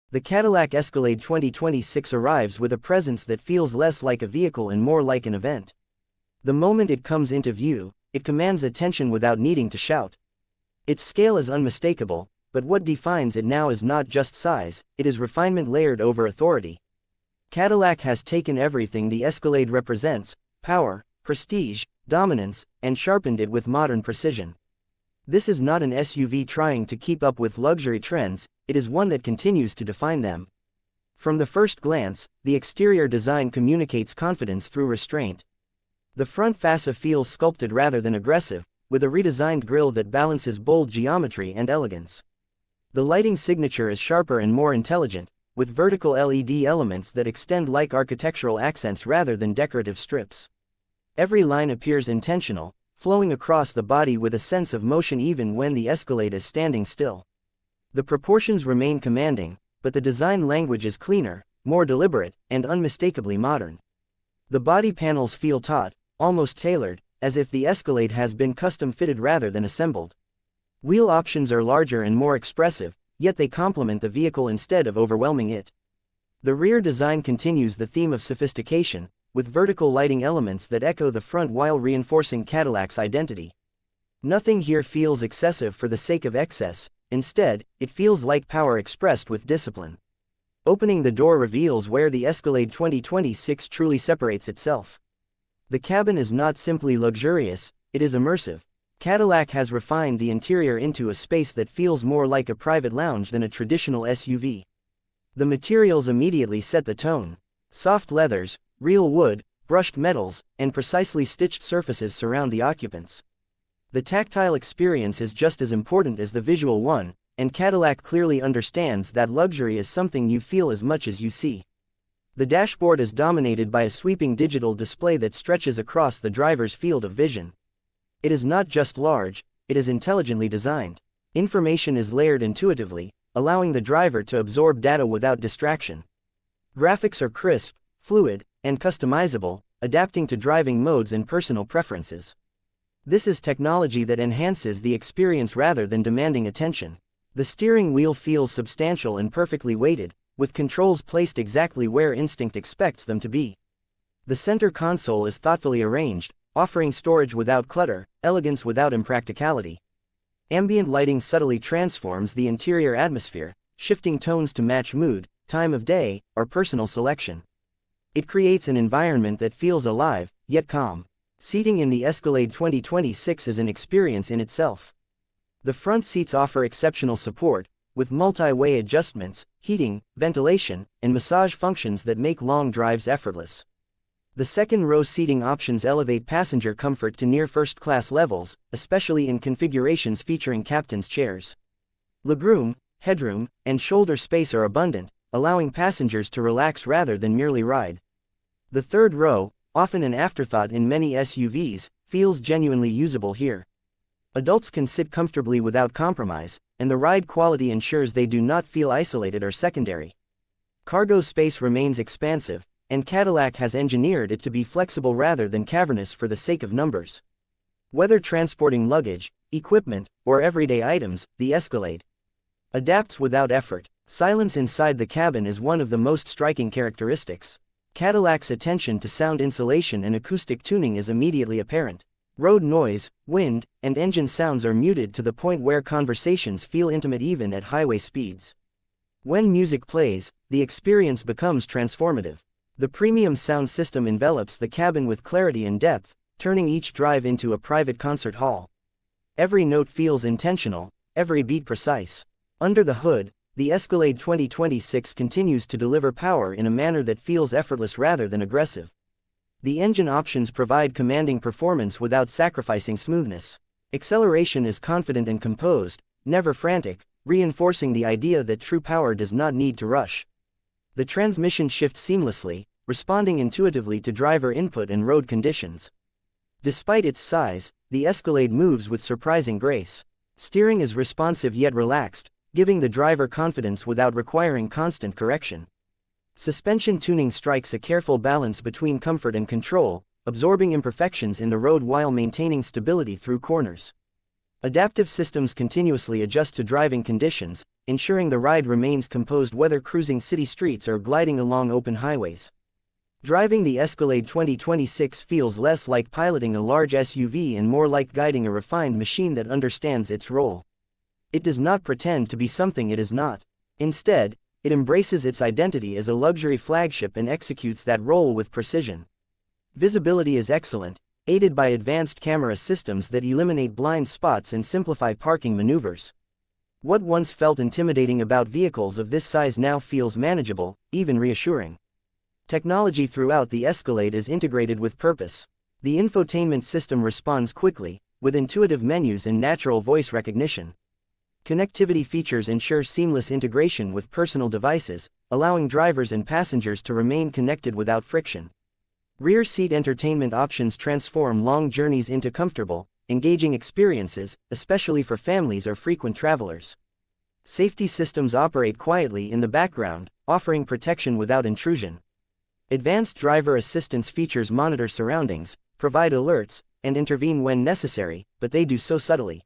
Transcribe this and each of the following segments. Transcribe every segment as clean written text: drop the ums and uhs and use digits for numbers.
The Cadillac Escalade 2026 arrives with a presence that feels less like a vehicle and more like an event. The moment it comes into view, it commands attention without needing to shout. Its scale is unmistakable, but what defines it now is not just size, it is refinement layered over authority. Cadillac has taken everything the Escalade represents, power, prestige, dominance, and sharpened it with modern precision. This is not an SUV trying to keep up with luxury trends, it is one that continues to define them. From the first glance, the exterior design communicates confidence through restraint. The front fascia feels sculpted rather than aggressive, with a redesigned grille that balances bold geometry and elegance. The lighting signature is sharper and more intelligent, with vertical LED elements that extend like architectural accents rather than decorative strips. Every line appears intentional, flowing across the body with a sense of motion even when the Escalade is standing still. The proportions remain commanding, but the design language is cleaner, more deliberate, and unmistakably modern. The body panels feel taut, almost tailored, as if the Escalade has been custom-fitted rather than assembled. Wheel options are larger and more expressive, yet they complement the vehicle instead of overwhelming it. The rear design continues the theme of sophistication, with vertical lighting elements that echo the front while reinforcing Cadillac's identity. Nothing here feels excessive for the sake of excess, instead, it feels like power expressed with discipline. Opening the door reveals where the Escalade 2026 truly separates itself. The cabin is not simply luxurious, it is immersive. Cadillac has refined the interior into a space that feels more like a private lounge than a traditional SUV. The materials immediately set the tone. Soft leathers, real wood, brushed metals, and precisely stitched surfaces surround the occupants. The tactile experience is just as important as the visual one, and Cadillac clearly understands that luxury is something you feel as much as you see. The dashboard is dominated by a sweeping digital display that stretches across the driver's field of vision. It is not just large, it is intelligently designed. Information is layered intuitively, allowing the driver to absorb data without distraction. Graphics are crisp, fluid, and customizable, adapting to driving modes and personal preferences. This is technology that enhances the experience rather than demanding attention. The steering wheel feels substantial and perfectly weighted, with controls placed exactly where instinct expects them to be. The center console is thoughtfully arranged, offering storage without clutter, elegance without impracticality. Ambient lighting subtly transforms the interior atmosphere, shifting tones to match mood, time of day, or personal selection. It creates an environment that feels alive, yet calm. Seating in the Escalade 2026 is an experience in itself. The front seats offer exceptional support, with multi-way adjustments, heating, ventilation, and massage functions that make long drives effortless. The second-row seating options elevate passenger comfort to near first-class levels, especially in configurations featuring captain's chairs. Legroom, headroom, and shoulder space are abundant, allowing passengers to relax rather than merely ride. The third row, often an afterthought in many SUVs, feels genuinely usable here. Adults can sit comfortably without compromise, and the ride quality ensures they do not feel isolated or secondary. Cargo space remains expansive, and Cadillac has engineered it to be flexible rather than cavernous for the sake of numbers. Whether transporting luggage, equipment, or everyday items, the Escalade adapts without effort. Silence inside the cabin is one of the most striking characteristics. Cadillac's attention to sound insulation and acoustic tuning is immediately apparent. Road noise, wind, and engine sounds are muted to the point where conversations feel intimate even at highway speeds. When music plays, the experience becomes transformative. The premium sound system envelops the cabin with clarity and depth, turning each drive into a private concert hall. Every note feels intentional, every beat precise. Under the hood, the Escalade 2026 continues to deliver power in a manner that feels effortless rather than aggressive. The engine options provide commanding performance without sacrificing smoothness. Acceleration is confident and composed, never frantic, reinforcing the idea that true power does not need to rush. The transmission shifts seamlessly, responding intuitively to driver input and road conditions. Despite its size, the Escalade moves with surprising grace. Steering is responsive yet relaxed, giving the driver confidence without requiring constant correction. Suspension tuning strikes a careful balance between comfort and control, absorbing imperfections in the road while maintaining stability through corners. Adaptive systems continuously adjust to driving conditions, ensuring the ride remains composed whether cruising city streets or gliding along open highways. Driving the Escalade 2026 feels less like piloting a large SUV and more like guiding a refined machine that understands its role. It does not pretend to be something it is not. Instead, it embraces its identity as a luxury flagship and executes that role with precision. Visibility is excellent, aided by advanced camera systems that eliminate blind spots and simplify parking maneuvers. What once felt intimidating about vehicles of this size now feels manageable, even reassuring. Technology throughout the Escalade is integrated with purpose. The infotainment system responds quickly, with intuitive menus and natural voice recognition. Connectivity features ensure seamless integration with personal devices, allowing drivers and passengers to remain connected without friction. Rear seat entertainment options transform long journeys into comfortable, engaging experiences, especially for families or frequent travelers. Safety systems operate quietly in the background, offering protection without intrusion. Advanced driver assistance features monitor surroundings, provide alerts, and intervene when necessary, but they do so subtly.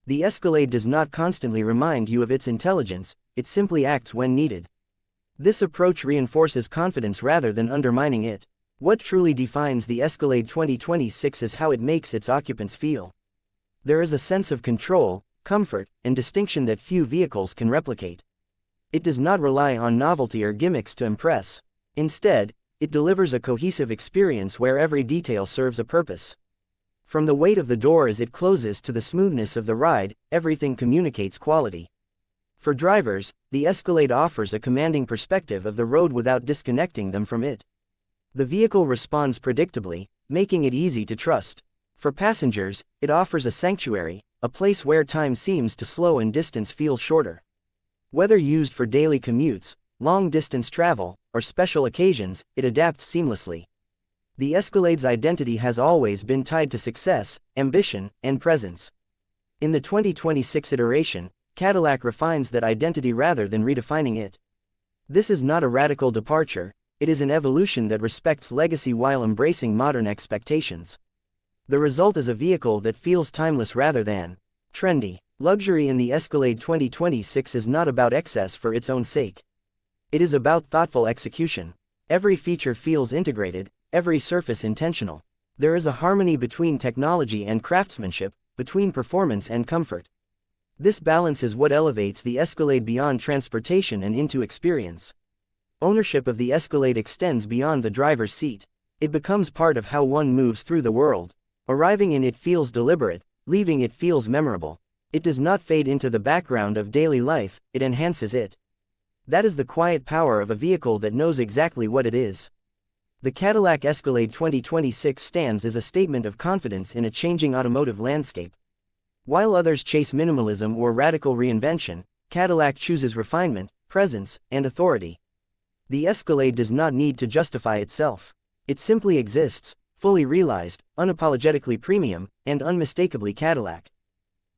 The Escalade does not constantly remind you of its intelligence, it simply acts when needed. This approach reinforces confidence rather than undermining it. What truly defines the Escalade 2026 is how it makes its occupants feel. There is a sense of control, comfort, and distinction that few vehicles can replicate. It does not rely on novelty or gimmicks to impress. Instead, it delivers a cohesive experience where every detail serves a purpose. From the weight of the door as it closes to the smoothness of the ride, everything communicates quality. For drivers, the Escalade offers a commanding perspective of the road without disconnecting them from it. The vehicle responds predictably, making it easy to trust. For passengers, it offers a sanctuary, a place where time seems to slow and distance feels shorter. Whether used for daily commutes, long-distance travel, or special occasions, it adapts seamlessly. The Escalade's identity has always been tied to success, ambition, and presence. In the 2026 iteration, Cadillac refines that identity rather than redefining it. This is not a radical departure, it is an evolution that respects legacy while embracing modern expectations. The result is a vehicle that feels timeless rather than trendy. Luxury in the Escalade 2026 is not about excess for its own sake. It is about thoughtful execution. Every feature feels integrated, every surface intentional. There is a harmony between technology and craftsmanship, between performance and comfort. This balance is what elevates the Escalade beyond transportation and into experience. Ownership of the Escalade extends beyond the driver's seat. It becomes part of how one moves through the world. Arriving in it feels deliberate, leaving it feels memorable. It does not fade into the background of daily life, it enhances it. That is the quiet power of a vehicle that knows exactly what it is. The Cadillac Escalade 2026 stands as a statement of confidence in a changing automotive landscape. While others chase minimalism or radical reinvention, Cadillac chooses refinement, presence, and authority. The Escalade does not need to justify itself. It simply exists, fully realized, unapologetically premium, and unmistakably Cadillac.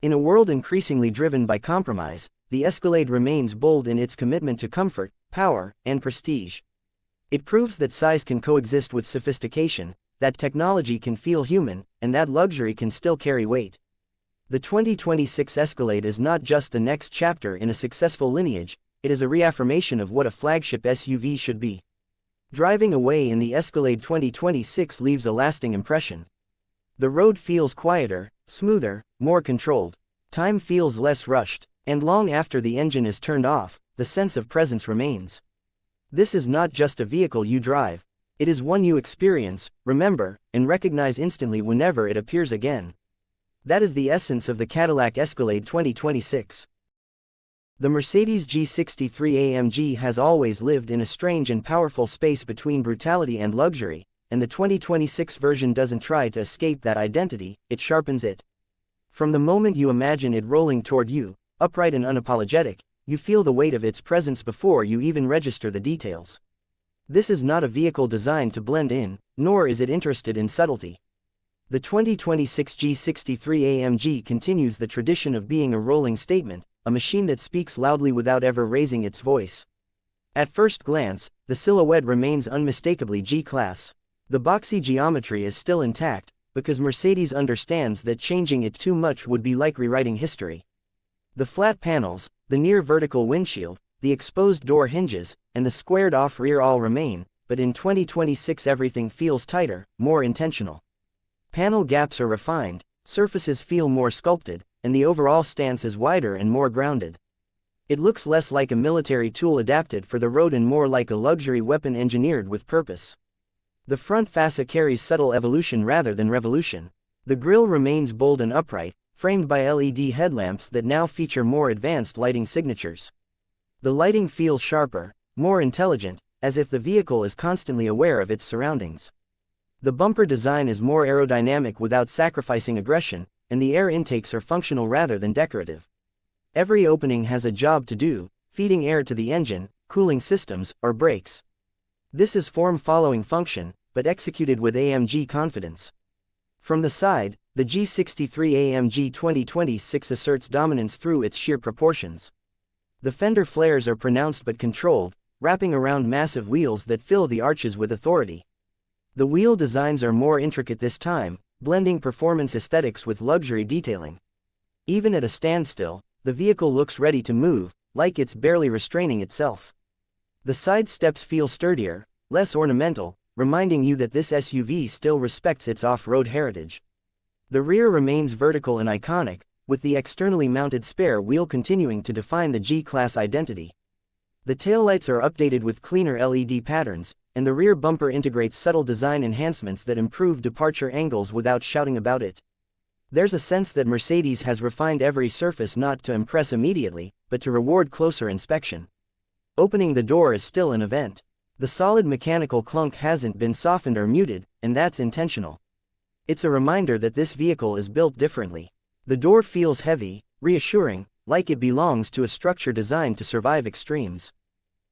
In a world increasingly driven by compromise, the Escalade remains bold in its commitment to comfort, power, and prestige. It proves that size can coexist with sophistication, that technology can feel human, and that luxury can still carry weight. The 2026 Escalade is not just the next chapter in a successful lineage, it is a reaffirmation of what a flagship SUV should be. Driving away in the Escalade 2026 leaves a lasting impression. The road feels quieter, smoother, more controlled. Time feels less rushed, and long after the engine is turned off, the sense of presence remains. This is not just a vehicle you drive, it is one you experience, remember, and recognize instantly whenever it appears again. That is the essence of the Cadillac Escalade 2026. The Mercedes G63 AMG has always lived in a strange and powerful space between brutality and luxury, and the 2026 version doesn't try to escape that identity, it sharpens it. From the moment you imagine it rolling toward you, upright and unapologetic, you feel the weight of its presence before you even register the details. This is not a vehicle designed to blend in, nor is it interested in subtlety. The 2026 G63 AMG continues the tradition of being a rolling statement, a machine that speaks loudly without ever raising its voice. At first glance, the silhouette remains unmistakably G-Class. The boxy geometry is still intact, because Mercedes understands that changing it too much would be like rewriting history. The flat panels, The near vertical windshield, the exposed door hinges, and the squared-off rear all remain, but in 2026 everything feels tighter, more intentional. Panel gaps are refined, surfaces feel more sculpted, and the overall stance is wider and more grounded. It looks less like a military tool adapted for the road and more like a luxury weapon engineered with purpose. The front fascia carries subtle evolution rather than revolution. The grille remains bold and upright, framed by LED headlamps that now feature more advanced lighting signatures. The lighting feels sharper, more intelligent, as if the vehicle is constantly aware of its surroundings. The bumper design is more aerodynamic without sacrificing aggression, and the air intakes are functional rather than decorative. Every opening has a job to do, feeding air to the engine, cooling systems, or brakes. This is form following function, but executed with AMG confidence. From the side, the G63 AMG 2026 asserts dominance through its sheer proportions. The fender flares are pronounced but controlled, wrapping around massive wheels that fill the arches with authority. The wheel designs are more intricate this time, blending performance aesthetics with luxury detailing. Even at a standstill, the vehicle looks ready to move, like it's barely restraining itself. The side steps feel sturdier, less ornamental, reminding you that this SUV still respects its off-road heritage. The rear remains vertical and iconic, with the externally mounted spare wheel continuing to define the G-Class identity. The taillights are updated with cleaner LED patterns, and the rear bumper integrates subtle design enhancements that improve departure angles without shouting about it. There's a sense that Mercedes has refined every surface not to impress immediately, but to reward closer inspection. Opening the door is still an event. The solid mechanical clunk hasn't been softened or muted, and that's intentional. It's a reminder that this vehicle is built differently. The door feels heavy, reassuring, like it belongs to a structure designed to survive extremes.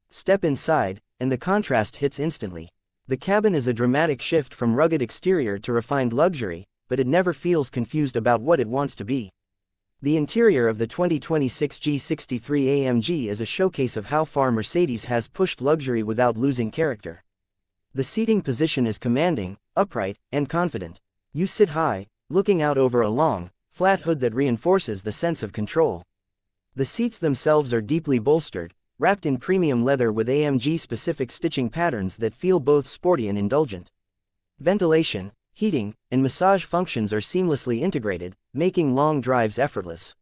Step inside, and the contrast hits instantly. The cabin is a dramatic shift from rugged exterior to refined luxury, but it never feels confused about what it wants to be. The interior of the 2026 G63 AMG is a showcase of how far Mercedes has pushed luxury without losing character. The seating position is commanding, upright, and confident. You sit high, looking out over a long, flat hood that reinforces the sense of control. The seats themselves are deeply bolstered, wrapped in premium leather with AMG-specific stitching patterns that feel both sporty and indulgent. Ventilation, heating, and massage functions are seamlessly integrated, making long drives effortless.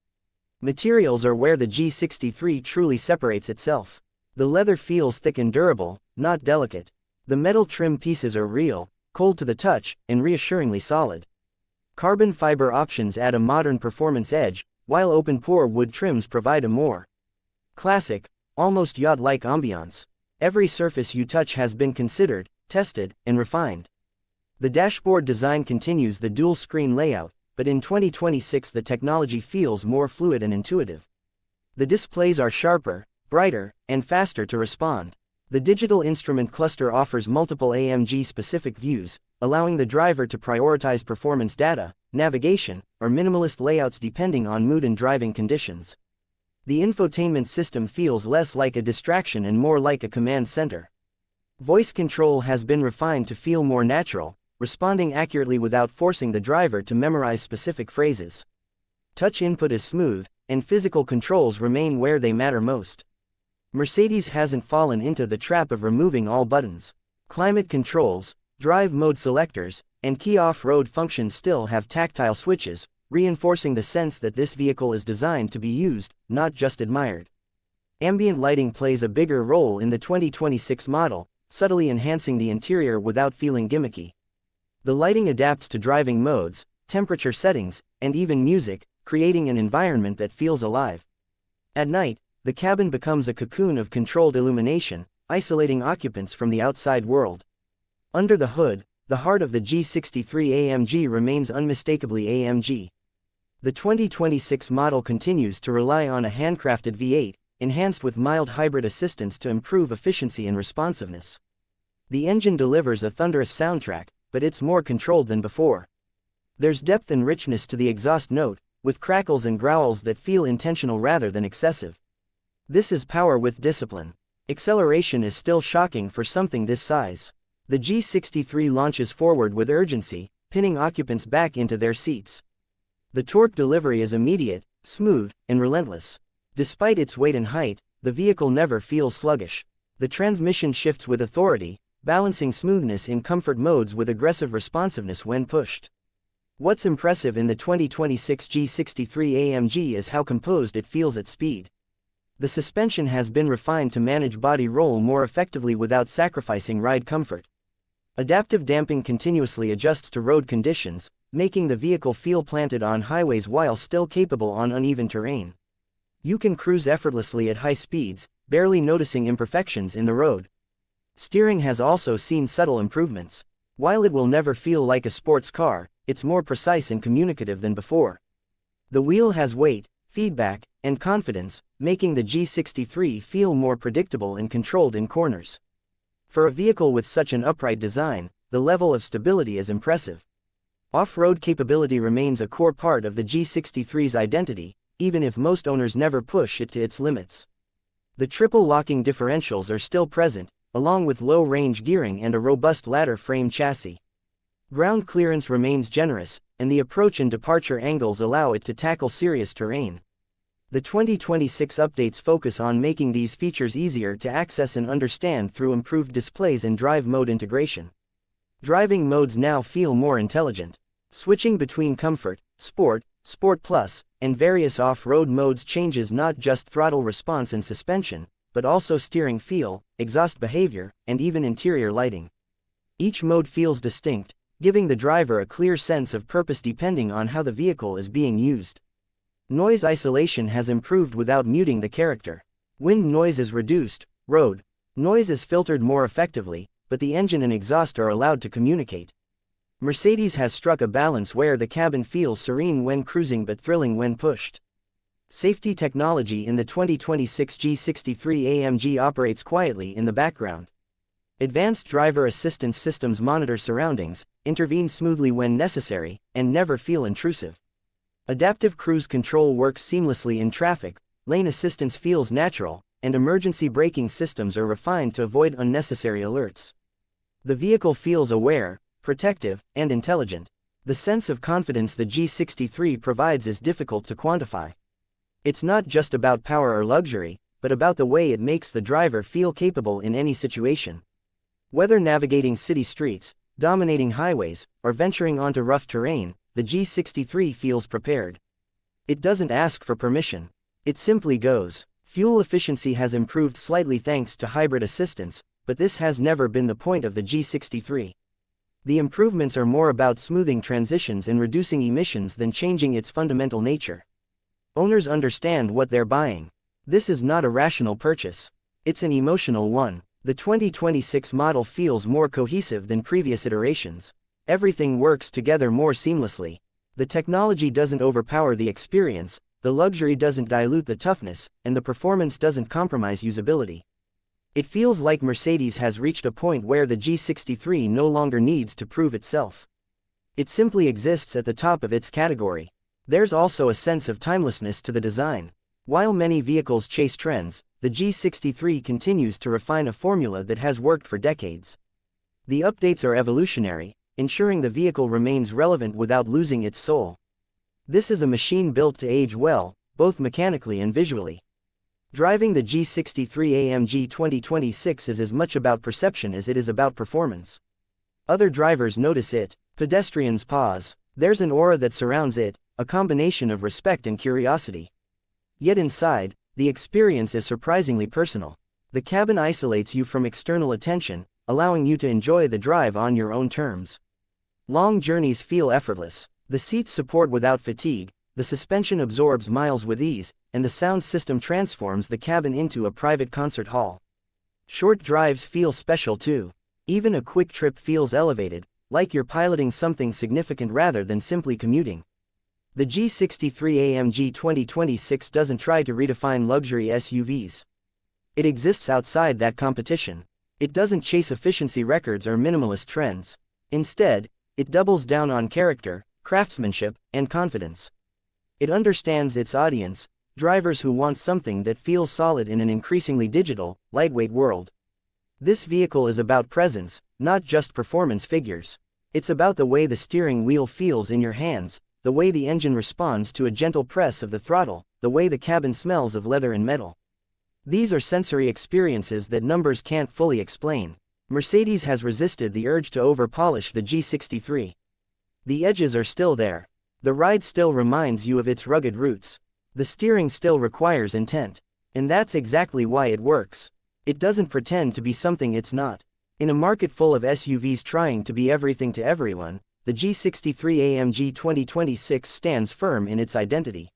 Materials are where the G63 truly separates itself. The leather feels thick and durable, not delicate. The metal trim pieces are real, cold to the touch, and reassuringly solid. Carbon fiber options add a modern performance edge, while open-pore wood trims provide a more classic, almost yacht-like ambiance. Every surface you touch has been considered, tested, and refined. The dashboard design continues the dual-screen layout, but in 2026 the technology feels more fluid and intuitive. The displays are sharper, brighter, and faster to respond. The digital instrument cluster offers multiple AMG-specific views, allowing the driver to prioritize performance data, navigation, or minimalist layouts depending on mood and driving conditions. The infotainment system feels less like a distraction and more like a command center. Voice control has been refined to feel more natural, responding accurately without forcing the driver to memorize specific phrases. Touch input is smooth, and physical controls remain where they matter most. Mercedes hasn't fallen into the trap of removing all buttons. Climate controls, drive mode selectors, and key off-road functions still have tactile switches, reinforcing the sense that this vehicle is designed to be used, not just admired. Ambient lighting plays a bigger role in the 2026 model, subtly enhancing the interior without feeling gimmicky. The lighting adapts to driving modes, temperature settings, and even music, creating an environment that feels alive. At night, the cabin becomes a cocoon of controlled illumination, isolating occupants from the outside world. Under the hood, the heart of the G63 AMG remains unmistakably AMG. The 2026 model continues to rely on a handcrafted V8, enhanced with mild hybrid assistance to improve efficiency and responsiveness. The engine delivers a thunderous soundtrack, but it's more controlled than before. There's depth and richness to the exhaust note, with crackles and growls that feel intentional rather than excessive. This is power with discipline. Acceleration is still shocking for something this size. The G63 launches forward with urgency, pinning occupants back into their seats. The torque delivery is immediate, smooth, and relentless. Despite its weight and height, the vehicle never feels sluggish. The transmission shifts with authority, balancing smoothness in comfort modes with aggressive responsiveness when pushed. What's impressive in the 2026 G63 AMG is how composed it feels at speed. The suspension has been refined to manage body roll more effectively without sacrificing ride comfort. Adaptive damping continuously adjusts to road conditions, making the vehicle feel planted on highways while still capable on uneven terrain. You can cruise effortlessly at high speeds, barely noticing imperfections in the road. Steering has also seen subtle improvements. While it will never feel like a sports car, it's more precise and communicative than before. The wheel has weight, feedback, and confidence, making the G63 feel more predictable and controlled in corners. For a vehicle with such an upright design, the level of stability is impressive. Off-road capability remains a core part of the G63's identity, even if most owners never push it to its limits. The triple locking differentials are still present, along with low-range gearing and a robust ladder frame chassis. Ground clearance remains generous, and the approach and departure angles allow it to tackle serious terrain. The 2026 updates focus on making these features easier to access and understand through improved displays and drive mode integration. Driving modes now feel more intelligent. Switching between Comfort, Sport, Sport Plus, and various off-road modes changes not just throttle response and suspension, but also steering feel, exhaust behavior, and even interior lighting. Each mode feels distinct, giving the driver a clear sense of purpose depending on how the vehicle is being used. Noise isolation has improved without muting the character. Wind noise is reduced, road noise is filtered more effectively, but the engine and exhaust are allowed to communicate. Mercedes has struck a balance where the cabin feels serene when cruising but thrilling when pushed. Safety technology in the 2026 G63 AMG operates quietly in the background. Advanced driver assistance systems monitor surroundings, intervene smoothly when necessary, and never feel intrusive. Adaptive cruise control works seamlessly in traffic, lane assistance feels natural, and emergency braking systems are refined to avoid unnecessary alerts. The vehicle feels aware, protective, and intelligent. The sense of confidence the G63 provides is difficult to quantify. It's not just about power or luxury, but about the way it makes the driver feel capable in any situation. Whether navigating city streets, dominating highways, or venturing onto rough terrain, the G63 feels prepared. It doesn't ask for permission. It simply goes. Fuel efficiency has improved slightly thanks to hybrid assistance, but this has never been the point of the G63. The improvements are more about smoothing transitions and reducing emissions than changing its fundamental nature. Owners understand what they're buying. This is not a rational purchase. It's an emotional one. The 2026 model feels more cohesive than previous iterations. Everything works together more seamlessly. The technology doesn't overpower the experience, the luxury doesn't dilute the toughness, and the performance doesn't compromise usability. It feels like Mercedes has reached a point where the G63 no longer needs to prove itself. It simply exists at the top of its category. There's also a sense of timelessness to the design. While many vehicles chase trends, the G63 continues to refine a formula that has worked for decades. The updates are evolutionary, ensuring the vehicle remains relevant without losing its soul. This is a machine built to age well, both mechanically and visually. Driving the G63 AMG 2026 is as much about perception as it is about performance. Other drivers notice it, pedestrians pause. There's an aura that surrounds it, a combination of respect and curiosity. Yet inside, the experience is surprisingly personal. The cabin isolates you from external attention, allowing you to enjoy the drive on your own terms. Long journeys feel effortless. The seats support without fatigue, the suspension absorbs miles with ease, and the sound system transforms the cabin into a private concert hall. Short drives feel special too. Even a quick trip feels elevated, like you're piloting something significant rather than simply commuting. The G63 AMG 2026 doesn't try to redefine luxury SUVs. It exists outside that competition. It doesn't chase efficiency records or minimalist trends. Instead, it doubles down on character, craftsmanship, and confidence. It understands its audience, drivers who want something that feels solid in an increasingly digital, lightweight world. This vehicle is about presence, not just performance figures. It's about the way the steering wheel feels in your hands, the way the engine responds to a gentle press of the throttle, the way the cabin smells of leather and metal. These are sensory experiences that numbers can't fully explain. Mercedes has resisted the urge to over-polish the G63. The edges are still there. The ride still reminds you of its rugged roots. The steering still requires intent. And that's exactly why it works. It doesn't pretend to be something it's not. In a market full of SUVs trying to be everything to everyone, the G63 AMG 2026 stands firm in its identity.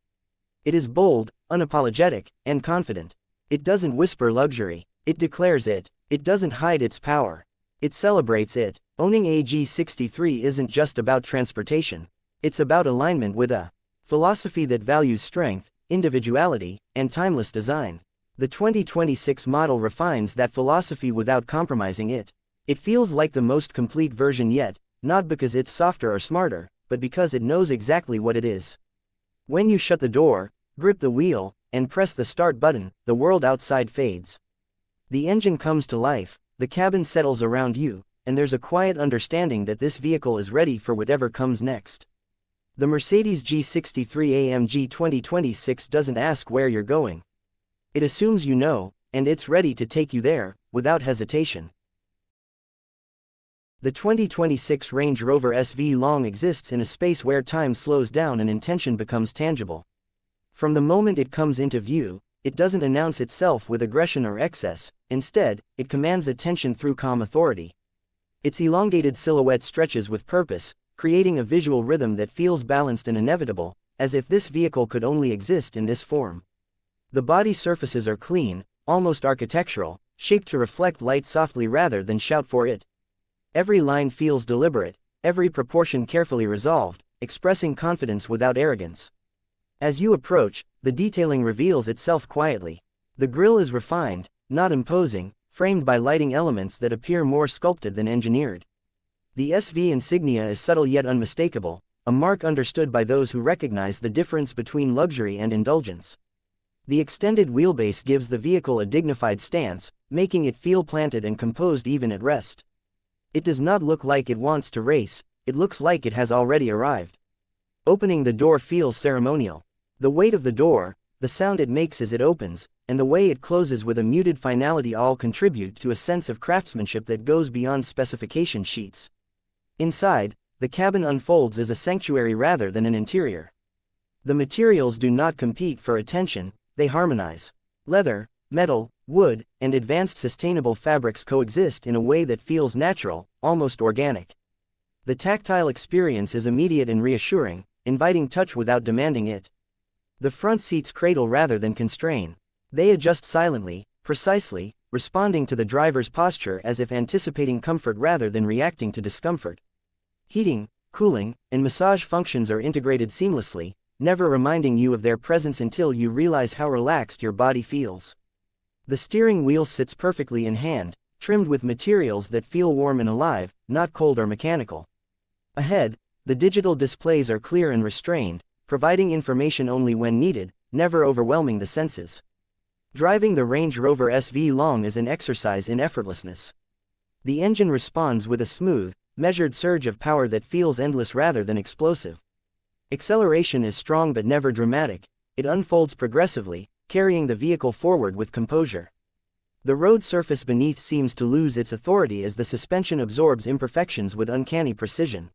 It is bold, unapologetic, and confident. It doesn't whisper luxury. It declares it. It doesn't hide its power. It celebrates it. Owning a G63 isn't just about transportation. It's about alignment with a philosophy that values strength, individuality, and timeless design. The 2026 model refines that philosophy without compromising it. It feels like the most complete version yet, not because it's softer or smarter, but because it knows exactly what it is. When you shut the door, grip the wheel, and press the start button, the world outside fades. The engine comes to life, the cabin settles around you, and there's a quiet understanding that this vehicle is ready for whatever comes next. The Mercedes G63 AMG 2026 doesn't ask where you're going. It assumes you know, and it's ready to take you there, without hesitation. The 2026 Range Rover SV Long exists in a space where time slows down and intention becomes tangible. From the moment it comes into view, it doesn't announce itself with aggression or excess. Instead, it commands attention through calm authority. Its elongated silhouette stretches with purpose, creating a visual rhythm that feels balanced and inevitable, as if this vehicle could only exist in this form. The body surfaces are clean, almost architectural, shaped to reflect light softly rather than shout for it. Every line feels deliberate, every proportion carefully resolved, expressing confidence without arrogance. As you approach, the detailing reveals itself quietly. The grille is refined, not imposing, framed by lighting elements that appear more sculpted than engineered. The SV insignia is subtle yet unmistakable, a mark understood by those who recognize the difference between luxury and indulgence. The extended wheelbase gives the vehicle a dignified stance, making it feel planted and composed even at rest. It does not look like it wants to race, it looks like it has already arrived. Opening the door feels ceremonial. The weight of the door, the sound it makes as it opens, and the way it closes with a muted finality all contribute to a sense of craftsmanship that goes beyond specification sheets. Inside, the cabin unfolds as a sanctuary rather than an interior. The materials do not compete for attention, they harmonize. Leather, metal, wood, and advanced sustainable fabrics coexist in a way that feels natural, almost organic. The tactile experience is immediate and reassuring, inviting touch without demanding it. The front seats cradle rather than constrain. They adjust silently, precisely, responding to the driver's posture as if anticipating comfort rather than reacting to discomfort. Heating, cooling, and massage functions are integrated seamlessly, never reminding you of their presence until you realize how relaxed your body feels. The steering wheel sits perfectly in hand, trimmed with materials that feel warm and alive, not cold or mechanical. Ahead, the digital displays are clear and restrained, providing information only when needed, never overwhelming the senses. Driving the Range Rover SV Long is an exercise in effortlessness. The engine responds with a smooth, measured surge of power that feels endless rather than explosive. Acceleration is strong but never dramatic, it unfolds progressively, carrying the vehicle forward with composure. The road surface beneath seems to lose its authority as the suspension absorbs imperfections with uncanny precision.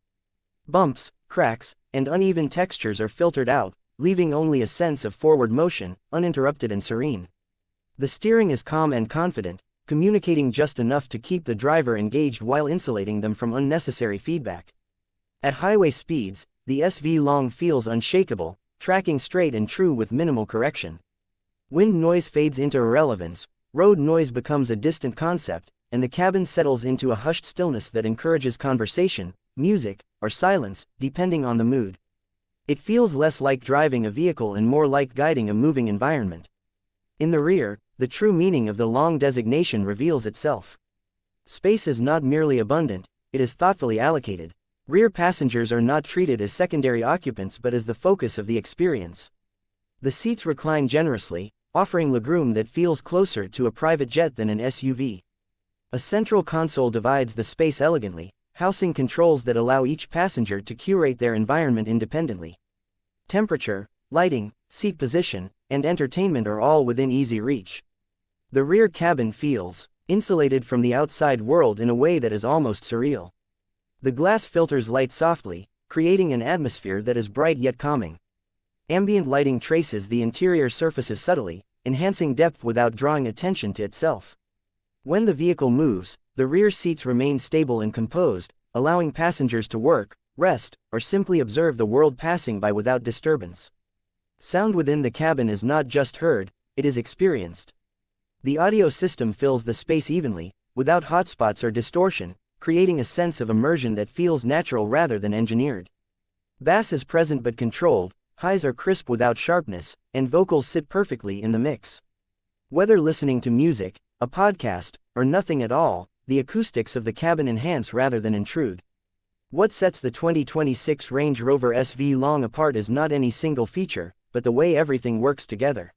Bumps, cracks, and uneven textures are filtered out, leaving only a sense of forward motion, uninterrupted and serene. The steering is calm and confident, communicating just enough to keep the driver engaged while insulating them from unnecessary feedback. At highway speeds, the SV Long feels unshakable, tracking straight and true with minimal correction. Wind noise fades into irrelevance, road noise becomes a distant concept, and the cabin settles into a hushed stillness that encourages conversation, music, or silence, depending on the mood. It feels less like driving a vehicle and more like guiding a moving environment. In the rear, the true meaning of the Long designation reveals itself. Space is not merely abundant, it is thoughtfully allocated. Rear passengers are not treated as secondary occupants but as the focus of the experience. The seats recline generously, offering legroom that feels closer to a private jet than an SUV. A central console divides the space elegantly, housing controls that allow each passenger to curate their environment independently. Temperature, lighting, seat position, and entertainment are all within easy reach. The rear cabin feels insulated from the outside world in a way that is almost surreal. The glass filters light softly, creating an atmosphere that is bright yet calming. Ambient lighting traces the interior surfaces subtly, enhancing depth without drawing attention to itself. When the vehicle moves, the rear seats remain stable and composed, allowing passengers to work, rest, or simply observe the world passing by without disturbance. Sound within the cabin is not just heard, it is experienced. The audio system fills the space evenly, without hotspots or distortion, creating a sense of immersion that feels natural rather than engineered. Bass is present but controlled, highs are crisp without sharpness, and vocals sit perfectly in the mix. Whether listening to music, a podcast, or nothing at all, the acoustics of the cabin enhance rather than intrude. What sets the 2026 Range Rover SV Long apart is not any single feature, but the way everything works together.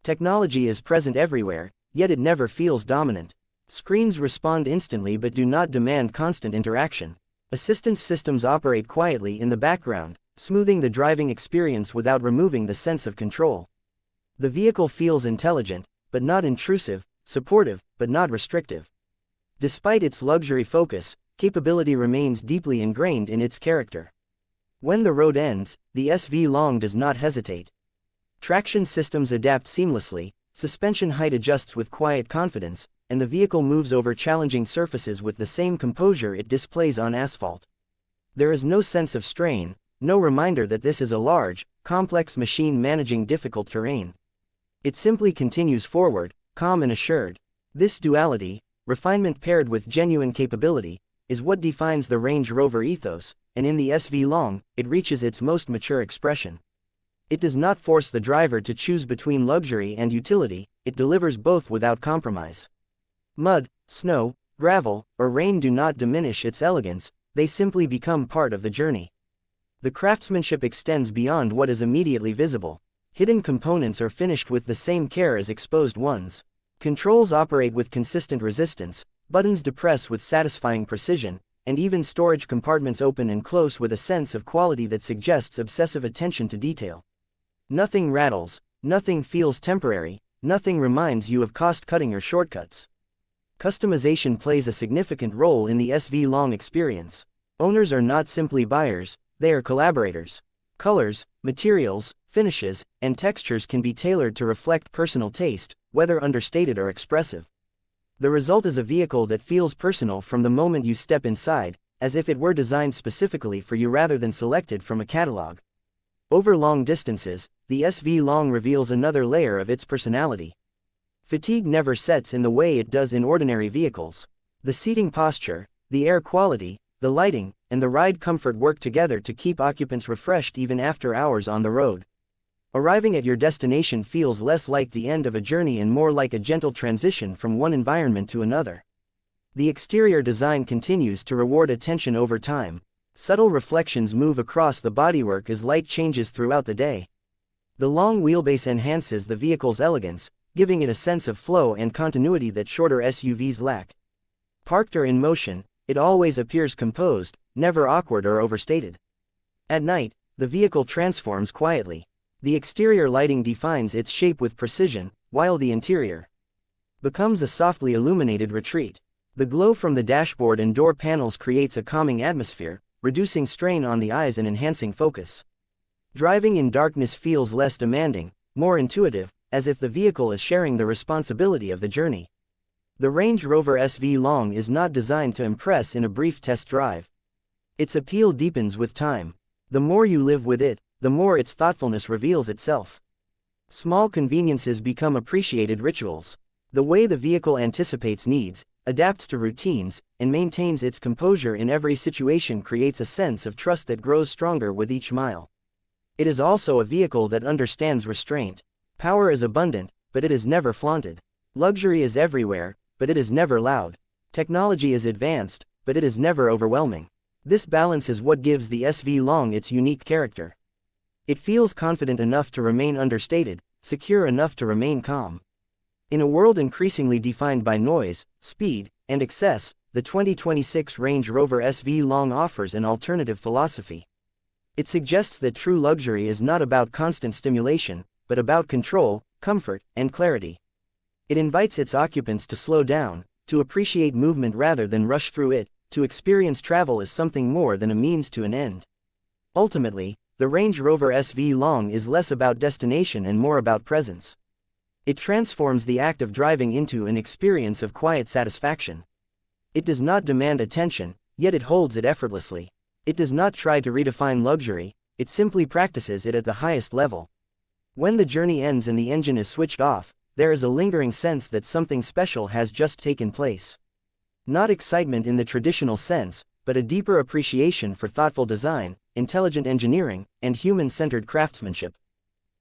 Technology is present everywhere, yet it never feels dominant. Screens respond instantly but do not demand constant interaction. Assistance systems operate quietly in the background, smoothing the driving experience without removing the sense of control. The vehicle feels intelligent, but not intrusive, supportive, but not restrictive. Despite its luxury focus, capability remains deeply ingrained in its character. When the road ends, the SV Long does not hesitate. Traction systems adapt seamlessly, suspension height adjusts with quiet confidence, and the vehicle moves over challenging surfaces with the same composure it displays on asphalt. There is no sense of strain, no reminder that this is a large, complex machine managing difficult terrain. It simply continues forward, calm and assured. This duality, refinement paired with genuine capability, is what defines the Range Rover ethos, and in the SV Long, it reaches its most mature expression. It does not force the driver to choose between luxury and utility, it delivers both without compromise. Mud, snow, gravel, or rain do not diminish its elegance, they simply become part of the journey. The craftsmanship extends beyond what is immediately visible. Hidden components are finished with the same care as exposed ones. Controls operate with consistent resistance, buttons depress with satisfying precision, and even storage compartments open and close with a sense of quality that suggests obsessive attention to detail. Nothing rattles, nothing feels temporary, nothing reminds you of cost-cutting or shortcuts. Customization plays a significant role in the SV Long experience. Owners are not simply buyers, they are collaborators. Colors, materials, finishes, and textures can be tailored to reflect personal taste, whether understated or expressive. The result is a vehicle that feels personal from the moment you step inside, as if it were designed specifically for you rather than selected from a catalog. Over long distances, the SV Long reveals another layer of its personality. Fatigue never sets in the way it does in ordinary vehicles. The seating posture, the air quality, the lighting, and the ride comfort work together to keep occupants refreshed even after hours on the road. Arriving at your destination feels less like the end of a journey and more like a gentle transition from one environment to another. The exterior design continues to reward attention over time. Subtle reflections move across the bodywork as light changes throughout the day. The long wheelbase enhances the vehicle's elegance, giving it a sense of flow and continuity that shorter SUVs lack. Parked or in motion, it always appears composed, never awkward or overstated. At night, the vehicle transforms quietly. The exterior lighting defines its shape with precision, while the interior becomes a softly illuminated retreat. The glow from the dashboard and door panels creates a calming atmosphere, reducing strain on the eyes and enhancing focus. Driving in darkness feels less demanding, more intuitive, as if the vehicle is sharing the responsibility of the journey. The Range Rover SV Long is not designed to impress in a brief test drive. Its appeal deepens with time. The more you live with it, the more its thoughtfulness reveals itself. Small conveniences become appreciated rituals. The way the vehicle anticipates needs, adapts to routines, and maintains its composure in every situation creates a sense of trust that grows stronger with each mile. It is also a vehicle that understands restraint. Power is abundant, but it is never flaunted. Luxury is everywhere, but it is never loud. Technology is advanced, but it is never overwhelming. This balance is what gives the SV Long its unique character. It feels confident enough to remain understated, secure enough to remain calm. In a world increasingly defined by noise, speed, and excess, the 2026 Range Rover SV Long offers an alternative philosophy. It suggests that true luxury is not about constant stimulation, but about control, comfort, and clarity. It invites its occupants to slow down, to appreciate movement rather than rush through it, to experience travel as something more than a means to an end. Ultimately, the Range Rover SV Long is less about destination and more about presence. It transforms the act of driving into an experience of quiet satisfaction. It does not demand attention, yet it holds it effortlessly. It does not try to redefine luxury, it simply practices it at the highest level. When the journey ends and the engine is switched off, there is a lingering sense that something special has just taken place. Not excitement in the traditional sense, but a deeper appreciation for thoughtful design, intelligent engineering, and human-centered craftsmanship.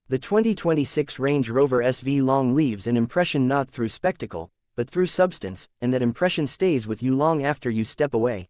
The 2026 Range Rover SV Long leaves an impression not through spectacle, but through substance, and that impression stays with you long after you step away.